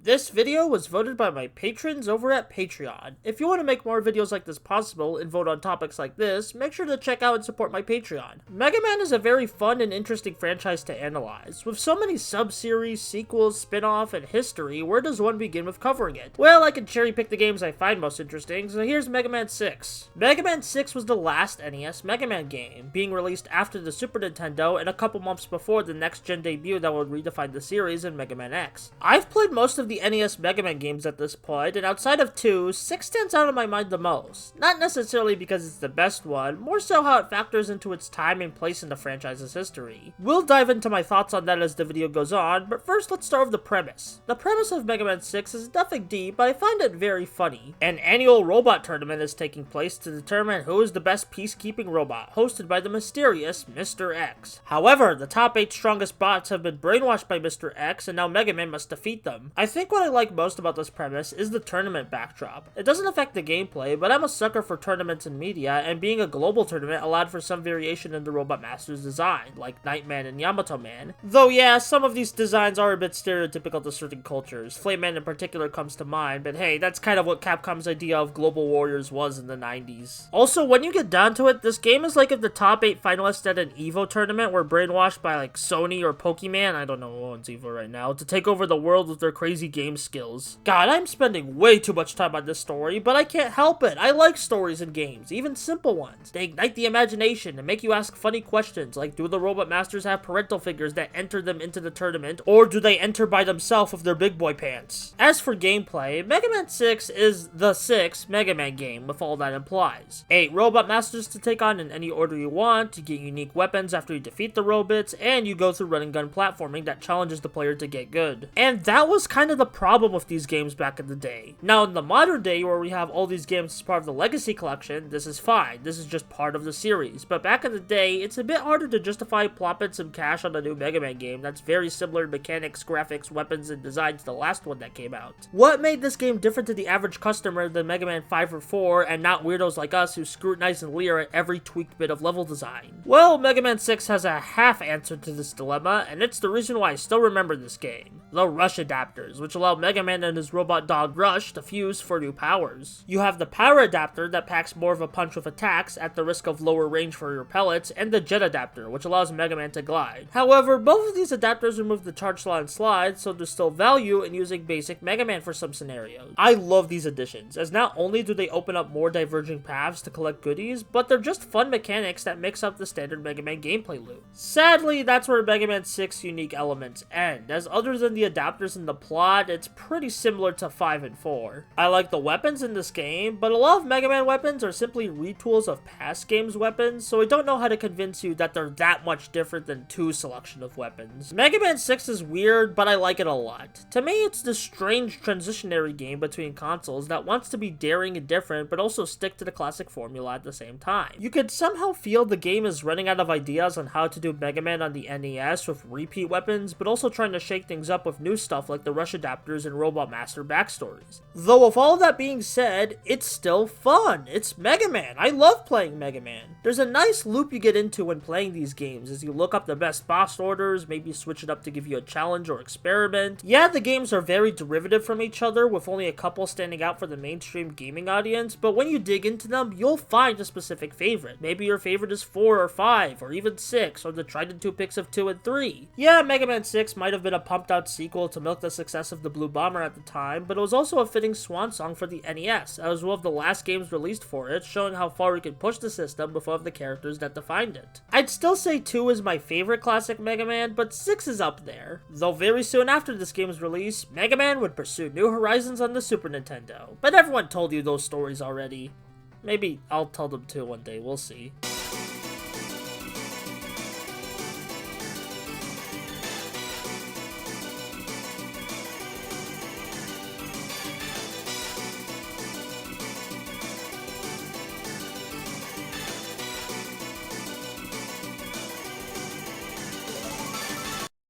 This video was voted by my patrons over at Patreon. If you want to make more videos like this possible and vote on topics like this, make sure to check out and support my Patreon. Mega Man is a very fun and interesting franchise to analyze. With so many sub-series, sequels, spin-off, and history, where does one begin with covering it? Well, I can cherry pick the games I find most interesting, so here's Mega Man 6. Mega Man 6 was the last NES Mega Man game, being released after the Super Nintendo and a couple months before the next-gen debut that would redefine the series in Mega Man X. I've played most of the NES Mega Man games at this point, and outside of 2, 6 stands out in my mind the most. Not necessarily because it's the best one, more so how it factors into its time and place in the franchise's history. We'll dive into my thoughts on that as the video goes on, but first let's start with the premise. The premise of Mega Man 6 is nothing deep, but I find it very funny. An annual robot tournament is taking place to determine who is the best peacekeeping robot, hosted by the mysterious Mr.X. However, the top 8 strongest bots have been brainwashed by Mr.X, and now Mega Man must defeat them. I think what I like most about this premise is the tournament backdrop. It doesn't affect the gameplay, but I'm a sucker for tournaments in media, and being a global tournament allowed for some variation in the Robot Master's design, like Nightman and Yamato Man. Though yeah, some of these designs are a bit stereotypical to certain cultures. Flame Man in particular comes to mind, but hey, that's kind of what Capcom's idea of Global Warriors was in the 90s. Also, when you get down to it, this game is like if the top 8 finalists at an EVO tournament were brainwashed by like Sony or Pokemon, I don't know who owns EVO right now, to take over the world with their crazy game skills. God, I'm spending way too much time on this story, but I can't help it. I like stories in games, even simple ones. They ignite the imagination and make you ask funny questions like, do the Robot Masters have parental figures that enter them into the tournament, or do they enter by themselves with their big boy pants? As for gameplay, Mega Man 6 is the 6th Mega Man game, with all that implies. 8 Robot Masters to take on in any order you want, you get unique weapons after you defeat the robots, and you go through run and gun platforming that challenges the player to get good. And that was kind of the problem with these games back in the day. Now in the modern day where we have all these games as part of the Legacy Collection, this is fine, this is just part of the series, but back in the day, it's a bit harder to justify plopping some cash on a new Mega Man game that's very similar in mechanics, graphics, weapons, and design to the last one that came out. What made this game different to the average customer than Mega Man 5 or 4, and not weirdos like us who scrutinize and leer at every tweaked bit of level design? Well, Mega Man 6 has a half answer to this dilemma, and it's the reason why I still remember this game. The Rush adapters, which allow Mega Man and his robot dog Rush to fuse for new powers. You have the Power adapter that packs more of a punch with attacks at the risk of lower range for your pellets, and the Jet adapter, which allows Mega Man to glide. However, both of these adapters remove the charge slot and slide, so there's still value in using basic Mega Man for some scenarios. I love these additions, as not only do they open up more diverging paths to collect goodies, but they're just fun mechanics that mix up the standard Mega Man gameplay loop. Sadly, that's where Mega Man 6's unique elements end, as other than the adapters in the plot, it's pretty similar to 5 and 4. I like the weapons in this game, but a lot of Mega Man weapons are simply retools of past games' weapons, so I don't know how to convince you that they're that much different than 2's selection of weapons. Mega Man 6 is weird, but I like it a lot. To me, it's this strange transitionary game between consoles that wants to be daring and different, but also stick to the classic formula at the same time. You could somehow feel the game is running out of ideas on how to do Mega Man on the NES with repeat weapons, but also trying to shake things up with new stuff like the Rush adapters and Robot Master backstories. Though with all that being said, it's still fun. It's Mega Man. I love playing Mega Man. There's a nice loop you get into when playing these games as you look up the best boss orders, maybe switch it up to give you a challenge or experiment. Yeah, the games are very derivative from each other, with only a couple standing out for the mainstream gaming audience, but when you dig into them, you'll find a specific favorite. Maybe your favorite is 4 or 5, or even 6, or the tried and true picks of 2 and 3. Yeah, Mega Man 6 might have been a pumped out sequel to milk the success of the Blue Bomber at the time, but it was also a fitting swan song for the NES, as one of the last games released for it, showing how far we could push the system with all of the characters that defined it. I'd still say 2 is my favorite classic Mega Man, but 6 is up there. Though very soon after this game's release, Mega Man would pursue new horizons on the Super Nintendo. But everyone told you those stories already. Maybe I'll tell them too one day, we'll see.